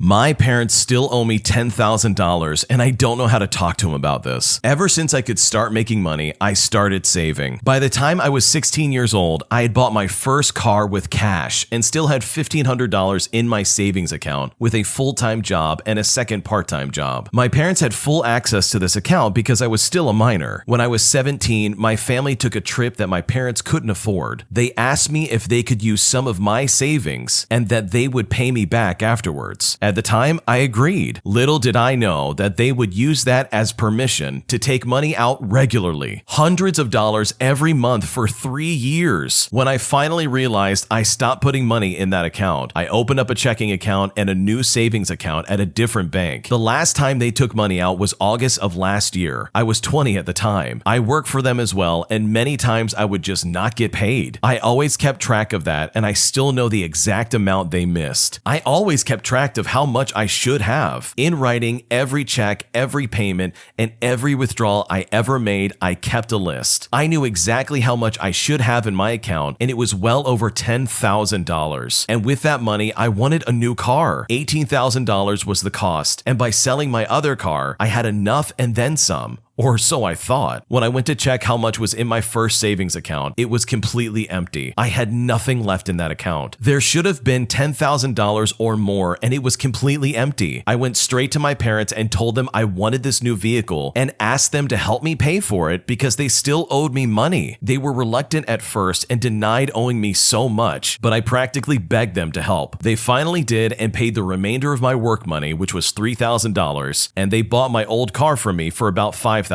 My parents still owe me $10,000 and I don't know how to talk to them about this. Ever since I could start making money, I started saving. By the time I was 16 years old, I had bought my first car with cash and still had $1,500 in my savings account with a full-time job and a second part-time job. My parents had full access to this account because I was still a minor. When I was 17, my family took a trip that my parents couldn't afford. They asked me if they could use some of my savings and that they would pay me back afterwards. At the time, I agreed. Little did I know that they would use that as permission to take money out regularly, hundreds of dollars every month for 3 years. When I finally realized I stopped putting money in that account, I opened up a checking account and a new savings account at a different bank. The last time they took money out was August of last year. I was 20 at the time. I worked for them as well, and many times I would just not get paid. I always kept track of that, and I still know the exact amount they missed. I always kept track of how much I should have. In writing, every check, every payment, and every withdrawal I ever made, I kept a list. I knew exactly how much I should have in my account, and it was well over $10,000. And with that money, I wanted a new car. $18,000 was the cost, and by selling my other car, I had enough and then some. Or so I thought. When I went to check how much was in my first savings account, it was completely empty. I had nothing left in that account. There should have been $10,000 or more, and it was completely empty. I went straight to my parents and told them I wanted this new vehicle and asked them to help me pay for it because they still owed me money. They were reluctant at first and denied owing me so much, but I practically begged them to help. They finally did and paid the remainder of my work money, which was $3,000, and they bought my old car from me for about $5,000.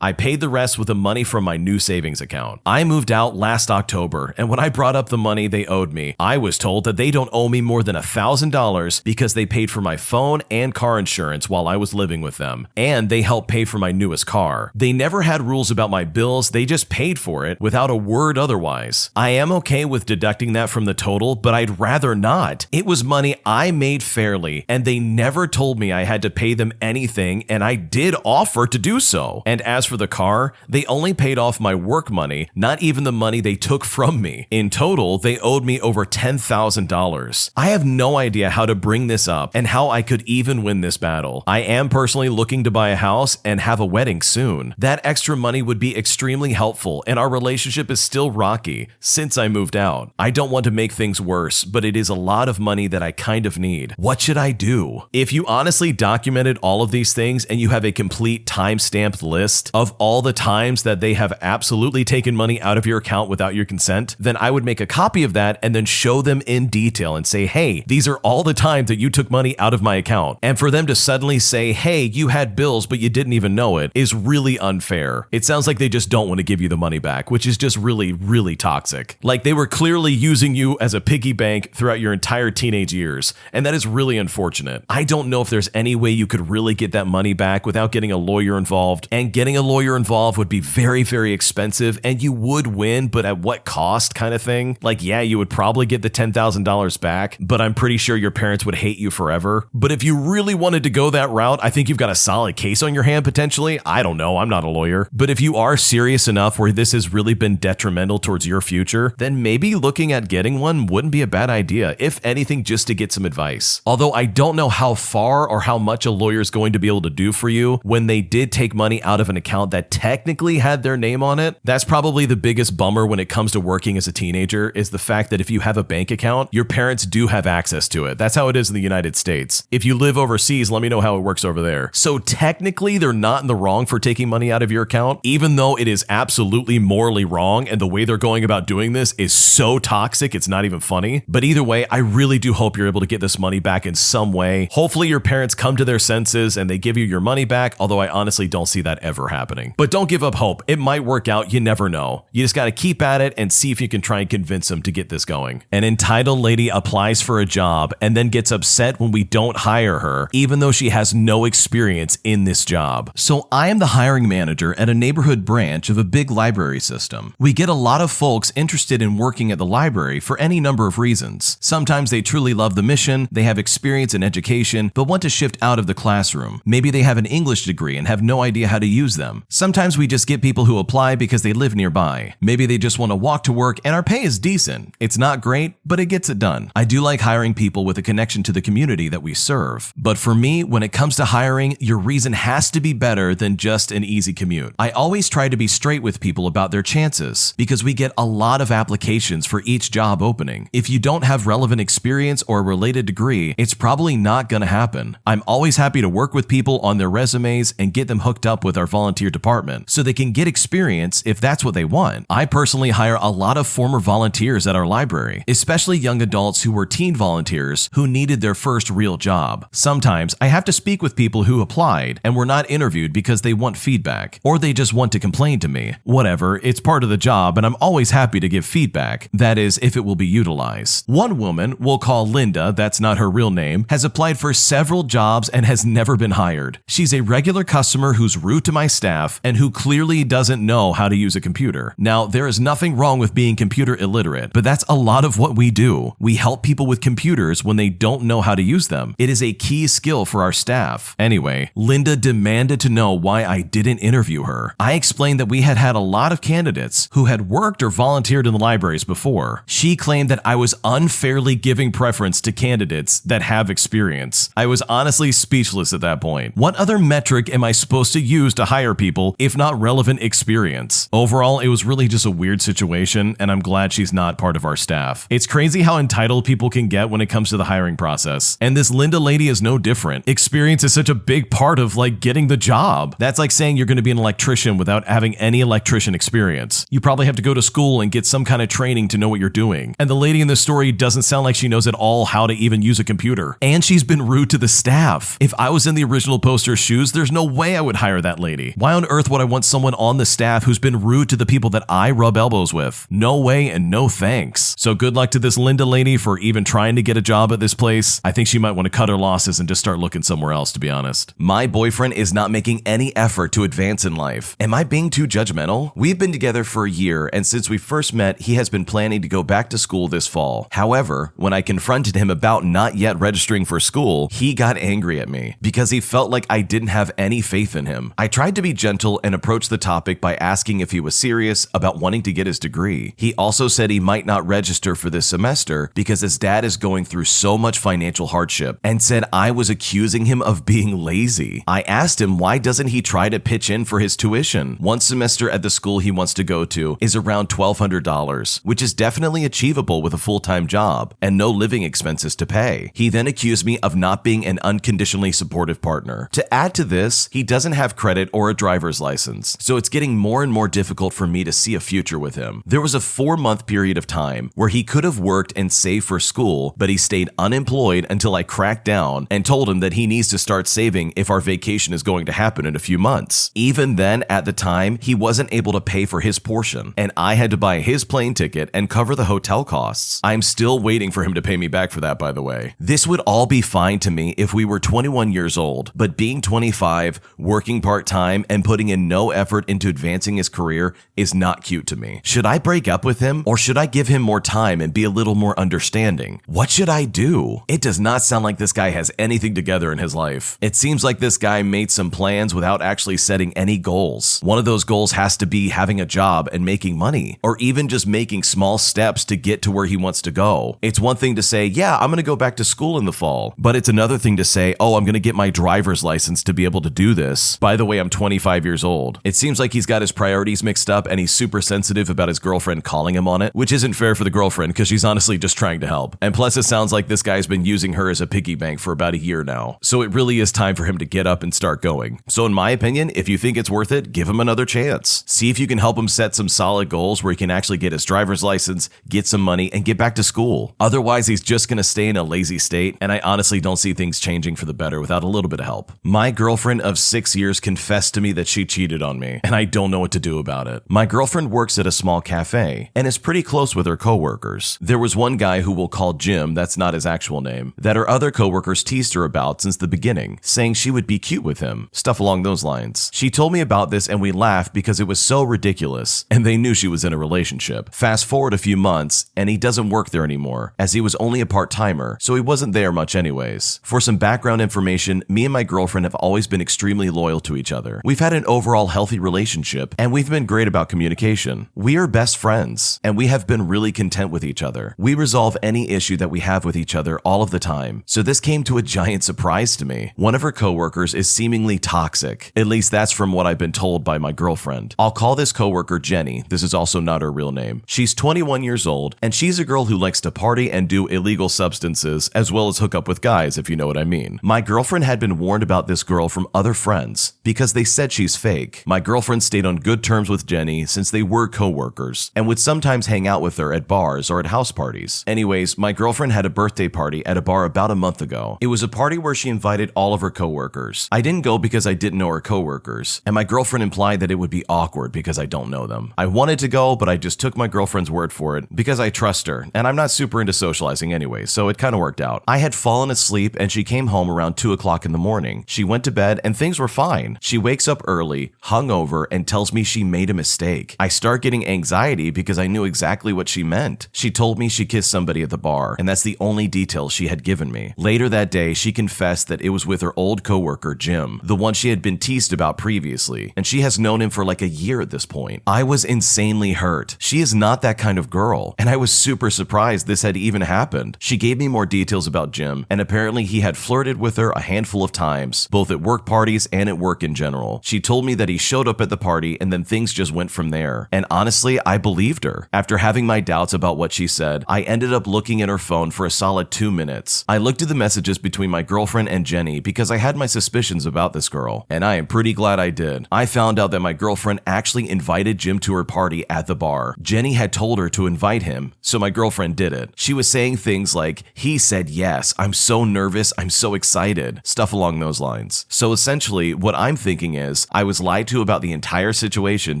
I paid the rest with the money from my new savings account. I moved out last October, and when I brought up the money they owed me, I was told that they don't owe me more than $1,000 because they paid for my phone and car insurance while I was living with them, and they helped pay for my newest car. They never had rules about my bills, they just paid for it without a word otherwise. I am okay with deducting that from the total, but I'd rather not. It was money I made fairly, and they never told me I had to pay them anything, and I did offer to do so. And as for the car, they only paid off my work money, not even the money they took from me. In total, they owed me over $10,000. I have no idea how to bring this up and how I could even win this battle. I am personally looking to buy a house and have a wedding soon. That extra money would be extremely helpful, and our relationship is still rocky since I moved out. I don't want to make things worse, but it is a lot of money that I kind of need. What should I do? If you honestly documented all of these things and you have a complete timestamped list of all the times that they have absolutely taken money out of your account without your consent, then I would make a copy of that and then show them in detail and say, hey, these are all the times that you took money out of my account. And for them to suddenly say, hey, you had bills but you didn't even know it, is really unfair. It sounds like they just don't want to give you the money back, which is just really, really toxic. Like they were clearly using you as a piggy bank throughout your entire teenage years, and that is really unfortunate. I don't know if there's any way you could really get that money back without getting a lawyer involved, and getting a lawyer involved would be very, very expensive, and you would win, but at what cost kind of thing? Like, yeah, you would probably get the $10,000 back, but I'm pretty sure your parents would hate you forever. But if you really wanted to go that route, I think you've got a solid case on your hand potentially. I don't know, I'm not a lawyer. But if you are serious enough where this has really been detrimental towards your future, then maybe looking at getting one wouldn't be a bad idea, if anything, just to get some advice. Although I don't know how far or how much a lawyer is going to be able to do for you when they did take money out of an account that technically had their name on it. That's probably the biggest bummer when it comes to working as a teenager, is the fact that if you have a bank account, your parents do have access to it. That's how it is in the United States. If you live overseas, let me know how it works over there. So technically, they're not in the wrong for taking money out of your account, even though it is absolutely morally wrong, and the way they're going about doing this is so toxic, it's not even funny. But either way, I really do hope you're able to get this money back in some way. Hopefully your parents come to their senses and they give you your money back, although I honestly don't see that ever happening. But don't give up hope. It might work out. You never know. You just got to keep at it and see if you can try and convince them to get this going. An entitled lady applies for a job and then gets upset when we don't hire her, even though she has no experience in this job. So I am the hiring manager at a neighborhood branch of a big library system. We get a lot of folks interested in working at the library for any number of reasons. Sometimes they truly love the mission, they have experience in education, but want to shift out of the classroom. Maybe they have an English degree and have no idea how to use them. Sometimes we just get people who apply because they live nearby. Maybe they just want to walk to work and our pay is decent. It's not great, but it gets it done. I do like hiring people with a connection to the community that we serve. But for me, when it comes to hiring, your reason has to be better than just an easy commute. I always try to be straight with people about their chances because we get a lot of applications for each job opening. If you don't have relevant experience or a related degree, it's probably not going to happen. I'm always happy to work with people on their resumes and get them hooked up with our volunteer department so they can get experience if that's what they want. I personally hire a lot of former volunteers at our library, especially young adults who were teen volunteers who needed their first real job. Sometimes I have to speak with people who applied and were not interviewed because they want feedback or they just want to complain to me. Whatever, it's part of the job and I'm always happy to give feedback. That is, if it will be utilized. One woman, we'll call Linda, that's not her real name, has applied for several jobs and has never been hired. She's a regular customer who's rude to my staff and who clearly doesn't know how to use a computer. Now, there is nothing wrong with being computer illiterate, but that's a lot of what we do. We help people with computers when they don't know how to use them. It is a key skill for our staff. Anyway, Linda demanded to know why I didn't interview her. I explained that we had had a lot of candidates who had worked or volunteered in the libraries before. She claimed that I was unfairly giving preference to candidates that have experience. I was honestly speechless at that point. What other metric am I supposed to use to hire people if not relevant experience? Overall, it was really just a weird situation, and I'm glad she's not part of our staff. It's crazy how entitled people can get when it comes to the hiring process, and this Linda lady is no different. Experience is such a big part of getting the job. That's like saying you're going to be an electrician without having any electrician experience. You probably have to go to school and get some kind of training to know what you're doing. And the lady in this story doesn't sound like she knows at all how to even use a computer. And she's been rude to the staff. If I was in the original poster's shoes, there's no way I would hire that lady. Why on earth would I want someone on the staff who's been rude to the people that I rub elbows with? No way and no thanks. So good luck to this Linda lady for even trying to get a job at this place. I think she might want to cut her losses and just start looking somewhere else, to be honest. My boyfriend is not making any effort to advance in life. Am I being too judgmental? We've been together for a year, and since we first met, he has been planning to go back to school this fall. However, when I confronted him about not yet registering for school, he got angry at me because he felt like I didn't have any faith in him. I tried to be gentle and approach the topic by asking if he was serious about wanting to get his degree. He also said he might not register for this semester because his dad is going through so much financial hardship and said I was accusing him of being lazy. I asked him why doesn't he try to pitch in for his tuition. One semester at the school he wants to go to is around $1,200, which is definitely achievable with a full-time job and no living expenses to pay. He then accused me of not being an unconditionally supportive partner. To add to this, he doesn't have credit or a driver's license, so it's getting more and more difficult for me to see a future with him. There was a 4-month period of time where he could have worked and saved for school, but he stayed unemployed until I cracked down and told him that he needs to start saving if our vacation is going to happen in a few months. Even then, at the time, he wasn't able to pay for his portion, and I had to buy his plane ticket and cover the hotel costs. I'm still waiting for him to pay me back for that, by the way. This would all be fine to me if we were 21 years old, but being 25, working part-time, and putting in no effort into advancing his career is not cute to me. Should I break up with him, or should I give him more time and be a little more understanding? What should I do? It does not sound like this guy has anything together in his life. It seems like this guy made some plans without actually setting any goals. One of those goals has to be having a job and making money, or even just making small steps to get to where he wants to go. It's one thing to say, yeah, I'm going to go back to school in the fall, but it's another thing to say, oh, I'm going to get my driver's license to be able to do this. By the way, I'm 25 years old. It seems like he's got his priorities mixed up and he's super sensitive about his girlfriend calling him on it, which isn't fair for the girlfriend because she's honestly just trying to help. And plus, it sounds like this guy's been using her as a piggy bank for about a year now. So it really is time for him to get up and start going. So in my opinion, if you think it's worth it, give him another chance. See if you can help him set some solid goals where he can actually get his driver's license, get some money, and get back to school. Otherwise, he's just going to stay in a lazy state, and I honestly don't see things changing for the better without a little bit of help. My girlfriend of 6 years confessed to me that she cheated on me, and I don't know what to do about it. My girlfriend works at a small cafe and is pretty close with her coworkers. There was one guy who we'll call Jim, that's not his actual name, that her other coworkers teased her about since the beginning, saying she would be cute with him, stuff along those lines. She told me about this and we laughed because it was so ridiculous, and they knew she was in a relationship. Fast forward a few months, and he doesn't work there anymore, as he was only a part-timer, so he wasn't there much anyways. For some background information, me and my girlfriend have always been extremely loyal loyal to each other. We've had an overall healthy relationship, and we've been great about communication. We are best friends, and we have been really content with each other. We resolve any issue that we have with each other all of the time. So this came to a giant surprise to me. One of her coworkers is seemingly toxic. At least that's from what I've been told by my girlfriend. I'll call this coworker Jenny. This is also not her real name. She's 21 years old, and she's a girl who likes to party and do illegal substances, as well as hook up with guys, if you know what I mean. My girlfriend had been warned about this girl from other friends because they said she's fake. My girlfriend stayed on good terms with Jenny since they were coworkers and would sometimes hang out with her at bars or at house parties. Anyways, my girlfriend had a birthday party at a bar about a month ago. It was a party where she invited all of her coworkers. I didn't go because I didn't know her coworkers, and my girlfriend implied that it would be awkward because I don't know them. I wanted to go, but I just took my girlfriend's word for it because I trust her, and I'm not super into socializing anyway, so it kind of worked out. I had fallen asleep and she came home around 2 o'clock in the morning. She went to bed and things were fine. She wakes up early, hungover, and tells me she made a mistake. I start getting anxiety because I knew exactly what she meant. She told me she kissed somebody at the bar, and that's the only detail she had given me. Later that day, she confessed that it was with her old coworker, Jim, the one she had been teased about previously, and she has known him for like a year at this point. I was insanely hurt. She is not that kind of girl, and I was super surprised this had even happened. She gave me more details about Jim, and apparently he had flirted with her a handful of times, both at work parties and at work in general. She told me that he showed up at the party and then things just went from there. And honestly, I believed her. After having my doubts about what she said, I ended up looking at her phone for a solid 2 minutes. I looked at the messages between my girlfriend and Jenny because I had my suspicions about this girl, and I am pretty glad I did. I found out that my girlfriend actually invited Jim to her party at the bar. Jenny had told her to invite him, so my girlfriend did it. She was saying things like, "He said yes, I'm so nervous, I'm so excited," stuff along those lines. So essentially, what I'm thinking is, I was lied to about the entire situation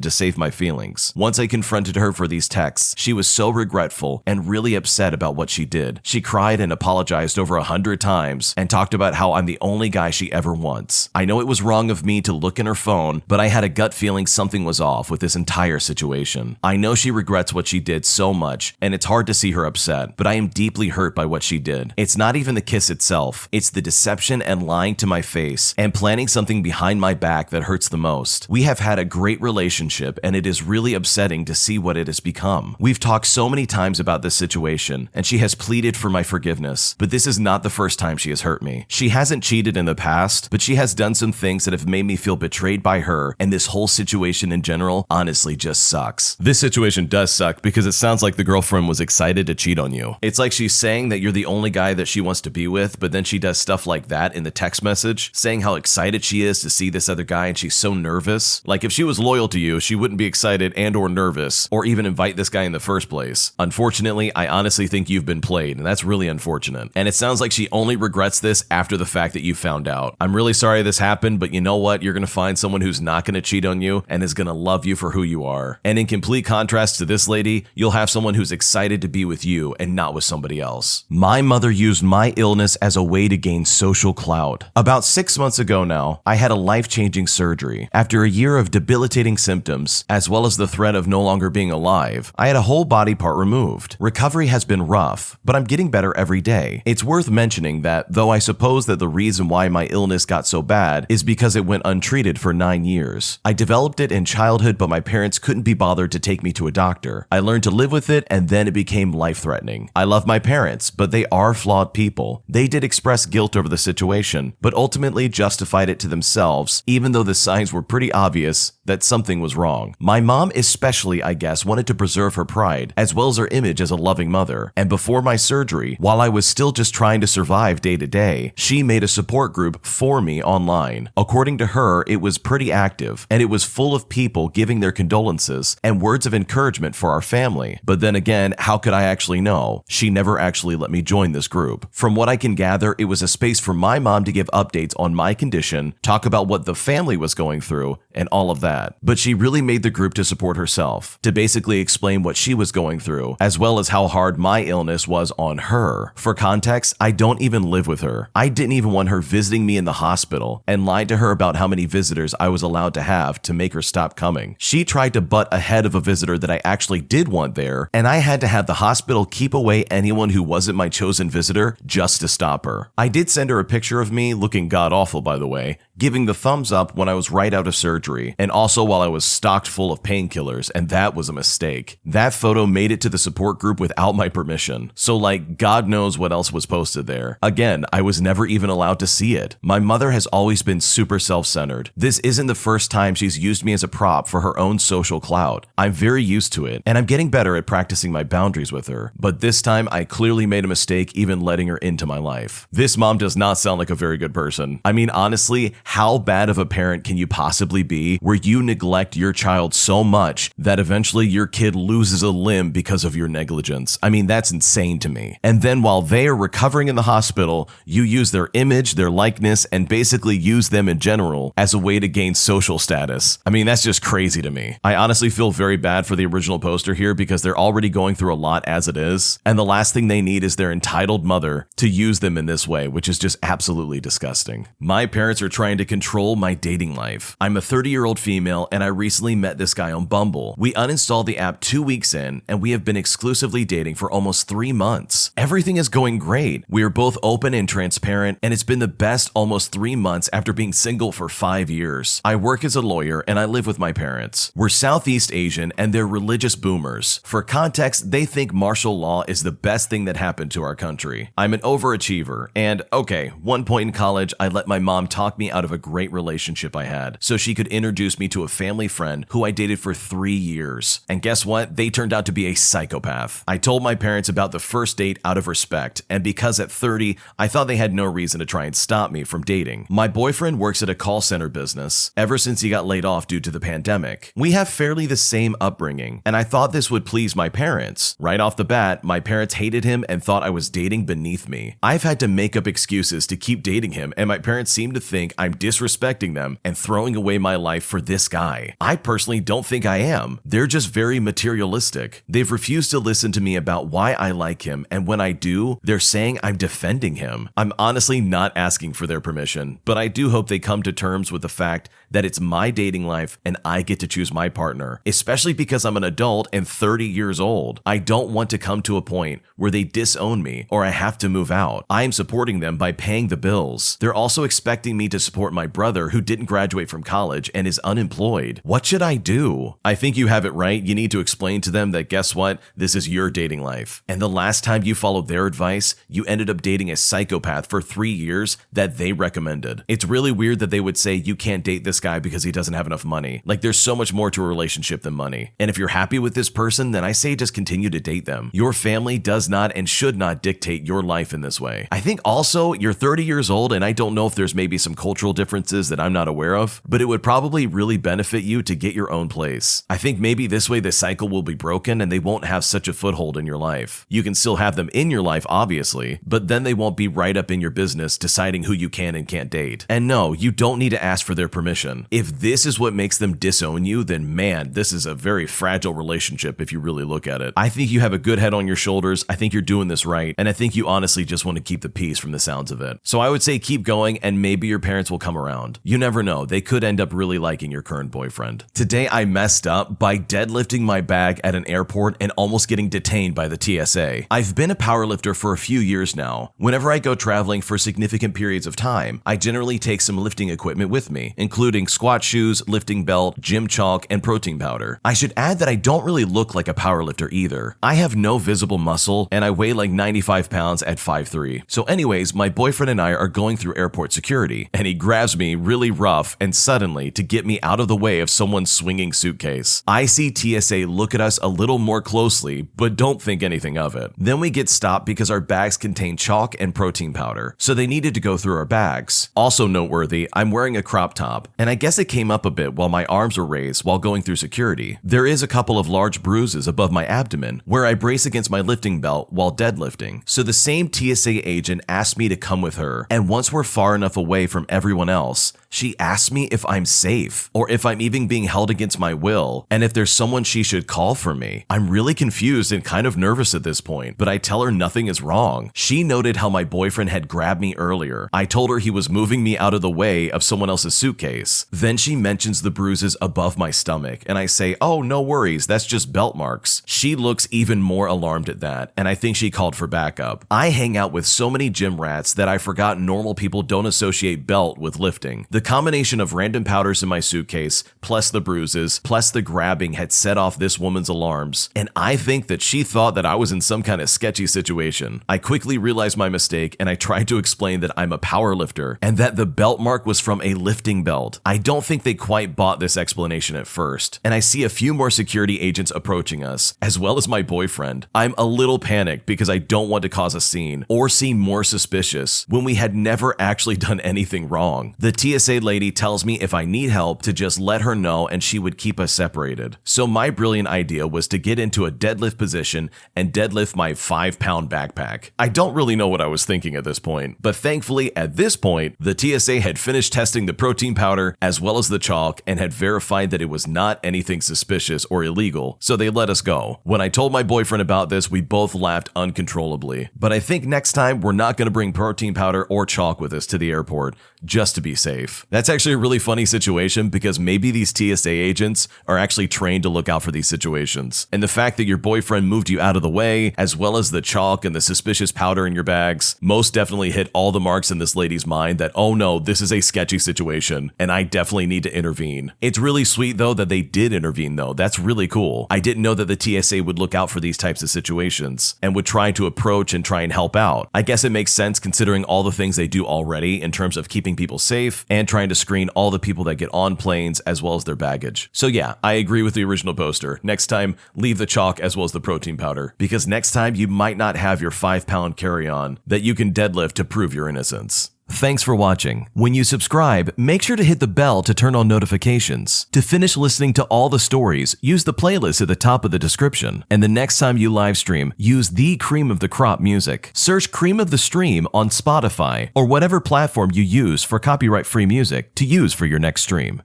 to save my feelings. Once I confronted her for these texts, she was so regretful and really upset about what she did. She cried and apologized over 100 times and talked about how I'm the only guy she ever wants. I know it was wrong of me to look in her phone, but I had a gut feeling something was off with this entire situation. I know she regrets what she did so much, and it's hard to see her upset, but I am deeply hurt by what she did. It's not even the kiss itself, it's the deception and lying to my face and planning something behind my back that hurts the most. We have had a great relationship, and it is really upsetting to see what it has become. We've talked so many times about this situation, and she has pleaded for my forgiveness, but this is not the first time she has hurt me. She hasn't cheated in the past, but she has done some things that have made me feel betrayed by her, and this whole situation in general honestly just sucks. This situation does suck because it sounds like the girlfriend was excited to cheat on you. It's like she's saying that you're the only guy that she wants to be with, but then she does stuff like that in the text message, saying how excited she is to see this other guy and she's so nervous. Like if she was loyal to you, she wouldn't be excited and or nervous or even invite this guy in the first place. Unfortunately, I honestly think you've been played, and that's really unfortunate. And it sounds like she only regrets this after the fact that you found out. I'm really sorry this happened, but you know what? You're gonna find someone who's not gonna cheat on you and is gonna love you for who you are. And in complete contrast to this lady, you'll have someone who's excited to be with you and not with somebody else. My mother used my illness as a way to gain social clout. About 6 months ago now, I had a life-changing surgery. After a year of debilitating symptoms, as well as the threat of no longer being alive, I had a whole body part removed. Recovery has been rough, but I'm getting better every day. It's worth mentioning that, though I suppose that the reason why my illness got so bad is because it went untreated for 9 years. I developed it in childhood, but my parents couldn't be bothered to take me to a doctor. I learned to live with it, and then it became life-threatening. I love my parents, but they are flawed people. They did express guilt over the situation, but ultimately justified it to themselves, even though the signs were pretty obvious that something was wrong. My mom especially, I guess, wanted to preserve her pride, as well as her image as a loving mother. And before my surgery, while I was still just trying to survive day to day, she made a support group for me online. According to her, it was pretty active, and it was full of people giving their condolences and words of encouragement for our family. But then again, how could I actually know? She never actually let me join this group. From what I can gather, it was a space for my mom to give updates on my condition, talk about what the family was going through, and all of that. But she really made the group to support herself, to basically explain what she was going through, as well as how hard my illness was on her. For context, I don't even live with her. I didn't even want her visiting me in the hospital and lied to her about how many visitors I was allowed to have to make her stop coming. She tried to butt ahead of a visitor that I actually did want there, and I had to have the hospital keep away anyone who wasn't my chosen visitor just to stop her. I did send her a picture of me, looking god-awful by the way, giving the thumbs up when I was right out of surgery, and also while I was stocked full of painkillers, and that was a mistake. That photo made it to the support group without my permission, so like God knows what else was posted there. Again, I was never even allowed to see it. My mother has always been super self-centered. This isn't the first time she's used me as a prop for her own social clout. I'm very used to it, and I'm getting better at practicing my boundaries with her, but this time I clearly made a mistake even letting her into my life. This mom does not sound like a very good person. I mean, honestly, how bad of a parent can you possibly be where you neglect your child so much that eventually your kid loses a limb because of your negligence? I mean, that's insane to me. And then while they are recovering in the hospital, you use their image, their likeness, and basically use them in general as a way to gain social status. I mean, that's just crazy to me. I honestly feel very bad for the original poster here because they're already going through a lot as it is, and the last thing they need is their entitled mother to use them in this way, which is just absolutely disgusting. My parents are trying to control my dating life. I'm a 30-year-old female, and I recently met this guy on Bumble. We uninstalled the app 2 weeks in, and we have been exclusively dating for almost 3 months. Everything is going great. We are both open and transparent, and it's been the best almost 3 months after being single for 5 years. I work as a lawyer, and I live with my parents. We're Southeast Asian, and they're religious boomers. For context, they think martial law is the best thing that happened to our country. I'm an overachiever, and okay, one point in college, I let my mom talk me out of a great relationship I had so she could introduce me to a family friend who I dated for 3 years. And guess what? They turned out to be a psychopath. I told my parents about the first date out of respect, and because at 30, I thought they had no reason to try and stop me from dating. My boyfriend works at a call center business ever since he got laid off due to the pandemic. We have fairly the same upbringing, and I thought this would please my parents. Right off the bat, my parents hated him and thought I was dating beneath me. I've had to make up excuses to keep dating him, and my parents seem to think I'm disrespecting them and throwing away my life for this guy. I personally don't think I am. They're just very materialistic. They've refused to listen to me about why I like him, and when I do, they're saying I'm defending him. I'm honestly not asking for their permission, but I do hope they come to terms with the fact that it's my dating life and I get to choose my partner, especially because I'm an adult and 30 years old. I don't want to come to a point where they disown me or I have to move out. I am supporting them by paying the bills. They're also expecting me to support my brother who didn't graduate from college and is unemployed. What should I do? I think you have it right. You need to explain to them that guess what? This is your dating life. And the last time you followed their advice, you ended up dating a psychopath for 3 years that they recommended. It's really weird that they would say you can't date this guy because he doesn't have enough money. Like there's so much more to a relationship than money. And if you're happy with this person, then I say just continue to date them. Your family does not and should not dictate your life in this way. I think also you're 30 years old and I don't know if there's maybe some cultural differences that I'm not aware of, but it would probably really benefit you to get your own place. I think maybe this way the cycle will be broken and they won't have such a foothold in your life. You can still have them in your life, obviously, but then they won't be right up in your business deciding who you can and can't date. And no, you don't need to ask for their permission. If this is what makes them disown you, then man, this is a very fragile relationship if you really look at it. I think you have a good head on your shoulders. I think you're doing this right. And I think you honestly just want to keep the peace from the sounds of it. So I would say keep going and maybe your parents will come around. You never know. They could end up really liking your current boyfriend. Today I messed up by deadlifting my bag at an airport and almost getting detained by the TSA. I've been a powerlifter for a few years now. Whenever I go traveling for significant periods of time, I generally take some lifting equipment with me, including squat shoes, lifting belt, gym chalk, and protein powder. I should add that I don't really look like a powerlifter either. I have no visible muscle and I weigh like 95 pounds at 5'3". So anyways, my boyfriend and I are going through airport security and he grabs me really rough and suddenly to get me out of the way of someone's swinging suitcase. I see TSA look at us a little more closely, but don't think anything of it. Then we get stopped because our bags contain chalk and protein powder, so they needed to go through our bags. Also noteworthy, I'm wearing a crop top, and I guess it came up a bit while my arms were raised while going through security. There is a couple of large bruises above my abdomen where I brace against my lifting belt while deadlifting. So the same TSA agent asked me to come with her, and once we're far enough away from everyone else, She asks me if I'm safe, or if I'm even being held against my will, and if there's someone she should call for me. I'm really confused and kind of nervous at this point, but I tell her nothing is wrong. She noted how my boyfriend had grabbed me earlier. I told her he was moving me out of the way of someone else's suitcase. Then she mentions the bruises above my stomach, and I say, oh, no worries, that's just belt marks. She looks even more alarmed at that, and I think she called for backup. I hang out with so many gym rats that I forgot normal people don't associate belt with lifting. The combination of random powders in my suitcase, plus the bruises, plus the grabbing had set off this woman's alarms, and I think that she thought that I was in some kind of sketchy situation. I quickly realized my mistake, and I tried to explain that I'm a power lifter, and that the belt mark was from a lifting belt. I don't think they quite bought this explanation at first, and I see a few more security agents approaching us, as well as my boyfriend. I'm a little panicked because I don't want to cause a scene or seem more suspicious when we had never actually done anything wrong. The TSA lady tells me if I need help to just let her know and she would keep us separated. So my brilliant idea was to get into a deadlift position and deadlift my 5-pound backpack. I don't really know what I was thinking at this point, but thankfully at this point, the TSA had finished testing the protein powder as well as the chalk and had verified that it was not anything suspicious or illegal, so they let us go. When I told my boyfriend about this, we both laughed uncontrollably. But I think next time we're not going to bring protein powder or chalk with us to the airport, just to be safe. That's actually a really funny situation because maybe these TSA agents are actually trained to look out for these situations. And the fact that your boyfriend moved you out of the way, as well as the chalk and the suspicious powder in your bags, most definitely hit all the marks in this lady's mind that, oh no, this is a sketchy situation, and I definitely need to intervene. It's really sweet though that they did intervene though. That's really cool. I didn't know that the TSA would look out for these types of situations and would try to approach and try and help out. I guess it makes sense considering all the things they do already in terms of keeping people safe and trying to screen all the people that get on planes as well as their baggage. So yeah, I agree with the original poster. Next time, leave the chalk as well as the protein powder, because next time you might not have your 5-pound carry-on that you can deadlift to prove your innocence. Thanks for watching. When you subscribe, make sure to hit the bell to turn on notifications. To finish listening to all the stories, use the playlist at the top of the description. And the next time you live stream, use the Cream of the Crop music. Search Cream of the Stream on Spotify or whatever platform you use for copyright-free music to use for your next stream.